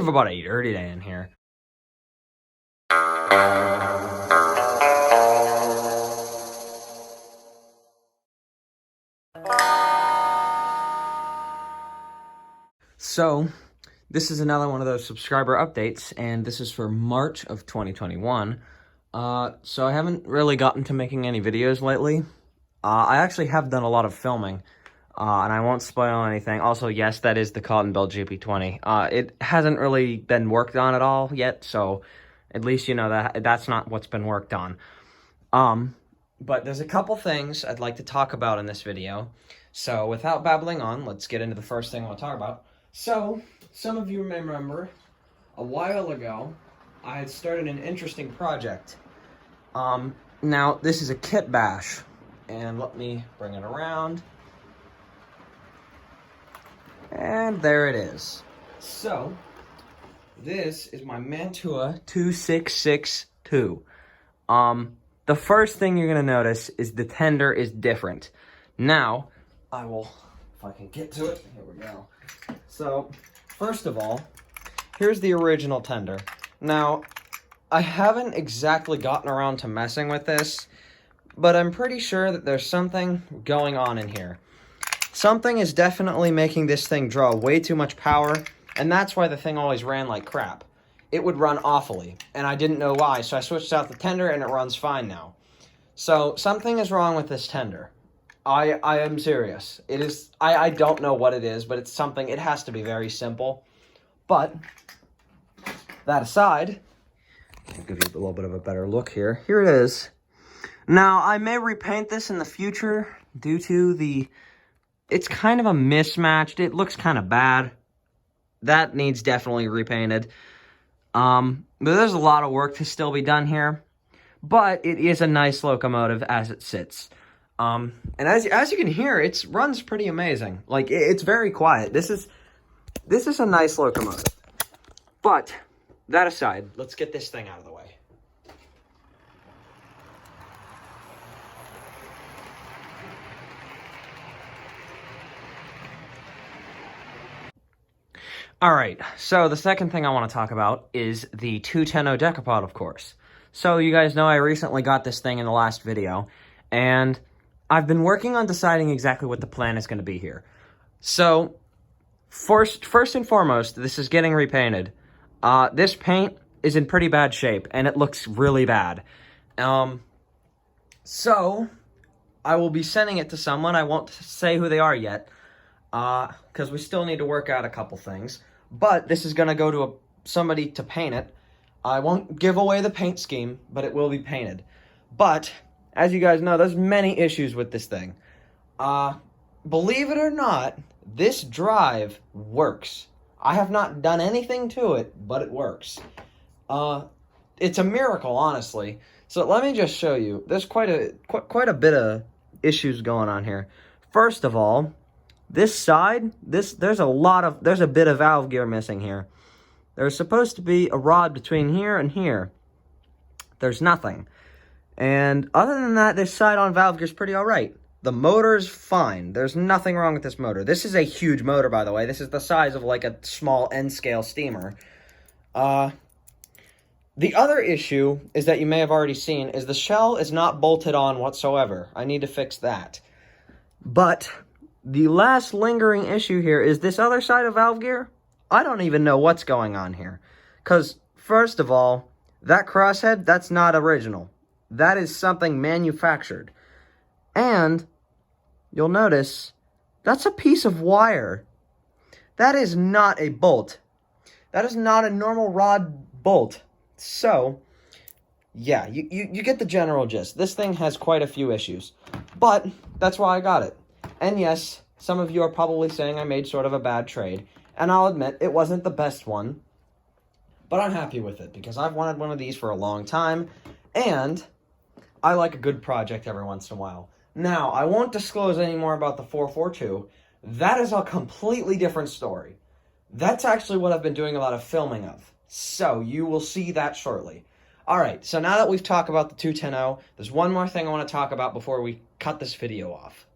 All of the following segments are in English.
everybody, Dirty Dan here. So, this is another one of those subscriber updates, and this is for March of 2021. So I haven't really gotten to making any videos lately. I actually have done a lot of filming, and I won't spoil anything. Also, yes, that is the Cotton Belt GP20. It hasn't really been worked on at all yet, so at least you know that that's not what's been worked on. But there's a couple things I'd like to talk about in this video. So without babbling on, let's get into the first thing I want to talk about. So, some of you may remember, a while ago, I had started an interesting project. Now, this is a kit bash, and let me bring it around. And there it is. So, this is my Mantua 2662. The first thing you're going to notice is the tender is different. Now, I will, if I can get to it, here we go. So, first of all, here's the original tender. Now, I haven't exactly gotten around to messing with this, but I'm pretty sure that there's something going on in here. Something is definitely making this thing draw way too much power, and that's why the thing always ran like crap. It would run awfully, and I didn't know why, so I switched out the tender, and it runs fine now. So, something is wrong with this tender. I am serious. It is, I don't know what it is, but it's something, it has to be very simple. But, that aside, I'll give you a little bit of a better look here. Here it is. Now, I may repaint this in the future due to it's kind of a mismatched. It looks kind of bad. That needs definitely repainted. But there's a lot of work to still be done here. But it is a nice locomotive as it sits. And as you can hear, it runs pretty amazing. Like, it's very quiet. This is a nice locomotive. But, that aside, let's get this thing out of the way. Alright, so the second thing I want to talk about is the 210 Decapod, of course. So, you guys know I recently got this thing in the last video, and I've been working on deciding exactly what the plan is going to be here. So, first and foremost, this is getting repainted. This paint is in pretty bad shape, and it looks really bad. So, I will be sending it to someone. I won't say who they are yet, because we still need to work out a couple things. But this is going to go to somebody to paint it. I won't give away the paint scheme, but it will be painted. But, as you guys know, there's many issues with this thing. Believe it or not, this drive works. I have not done anything to it, but it works. It's a miracle, honestly. So let me just show you. There's quite a bit of issues going on here. First of all, this side, there's a bit of valve gear missing here. There's supposed to be a rod between here and here. There's nothing. And other than that, this side-on valve gear is pretty alright. The motor's fine. There's nothing wrong with this motor. This is a huge motor, by the way. This is the size of like a small N-scale steamer. The other issue is that you may have already seen is the shell is not bolted on whatsoever. I need to fix that. But the last lingering issue here is this other side of valve gear. I don't even know what's going on here. Because, first of all, that crosshead, that's not original. That is something manufactured. And, you'll notice, that's a piece of wire. That is not a bolt. That is not a normal rod bolt. So, yeah, you get the general gist. This thing has quite a few issues. But, that's why I got it. And yes, some of you are probably saying I made sort of a bad trade. And I'll admit, it wasn't the best one. But I'm happy with it, because I've wanted one of these for a long time. And I like a good project every once in a while. Now, I won't disclose any more about the 442. That is a completely different story. That's actually what I've been doing a lot of filming of. So, you will see that shortly. Alright, so now that we've talked about the 210, there's one more thing I want to talk about before we cut this video off.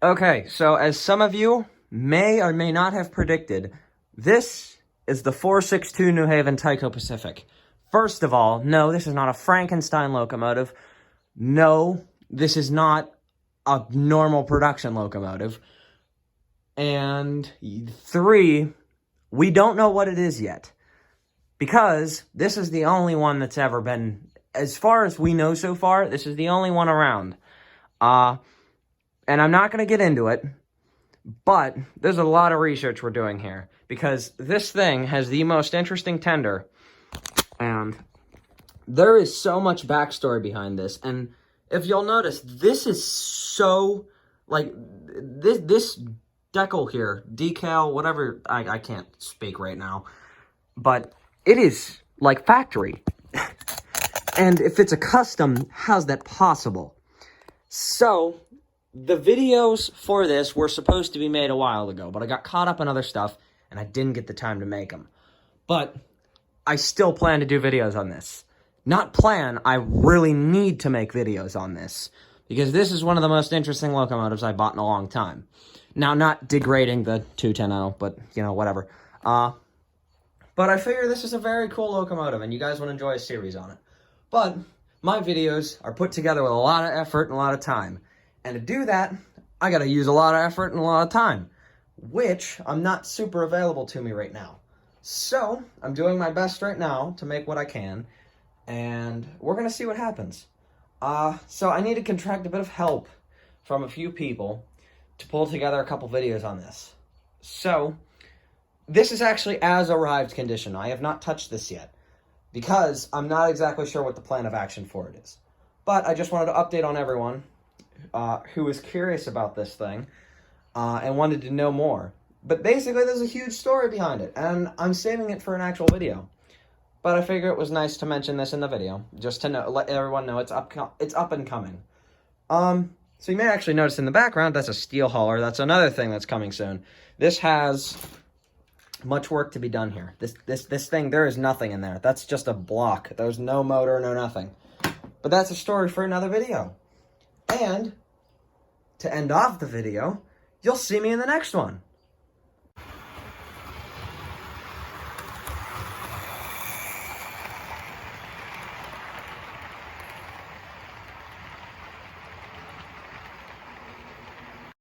Okay, so as some of you may or may not have predicted, this is the 462 New Haven Tyco Pacific. First of all, no, this is not a Frankenstein locomotive. No, this is not a normal production locomotive. And 3, we don't know what it is yet. Because this is the only one that's ever been, as far as we know so far, this is the only one around. And I'm not going to get into it, but there's a lot of research we're doing here. Because this thing has the most interesting tender. And there is so much backstory behind this. And if you'll notice, this is so, like, this decal here, decal, whatever, I can't speak right now. But it is, like, factory. And if it's a custom, how's that possible? So, the videos for this were supposed to be made a while ago, but I got caught up in other stuff, and I didn't get the time to make them. But I still plan to do videos on this. Not plan, I really need to make videos on this. Because this is one of the most interesting locomotives I bought in a long time. Now, not degrading the 210L, but, you know, whatever. But I figure this is a very cool locomotive, and you guys will enjoy a series on it. But my videos are put together with a lot of effort and a lot of time. And to do that, I gotta use a lot of effort and a lot of time, which I'm not super available to me right now. So, I'm doing my best right now to make what I can, and we're gonna see what happens. So I need to contract a bit of help from a few people to pull together a couple videos on this. So, this is actually as arrived condition. I have not touched this yet, because I'm not exactly sure what the plan of action for it is. But I just wanted to update on everyone who was curious about this thing and wanted to know more. But basically, there's a huge story behind it, and I'm saving it for an actual video. But I figure it was nice to mention this in the video, just to let everyone know it's up and coming. So you may actually notice in the background, that's a steel hauler. That's another thing that's coming soon. This has much work to be done here. This thing, there is nothing in there. That's just a block. There's no motor, no nothing. But that's a story for another video. And to end off the video, you'll see me in the next one.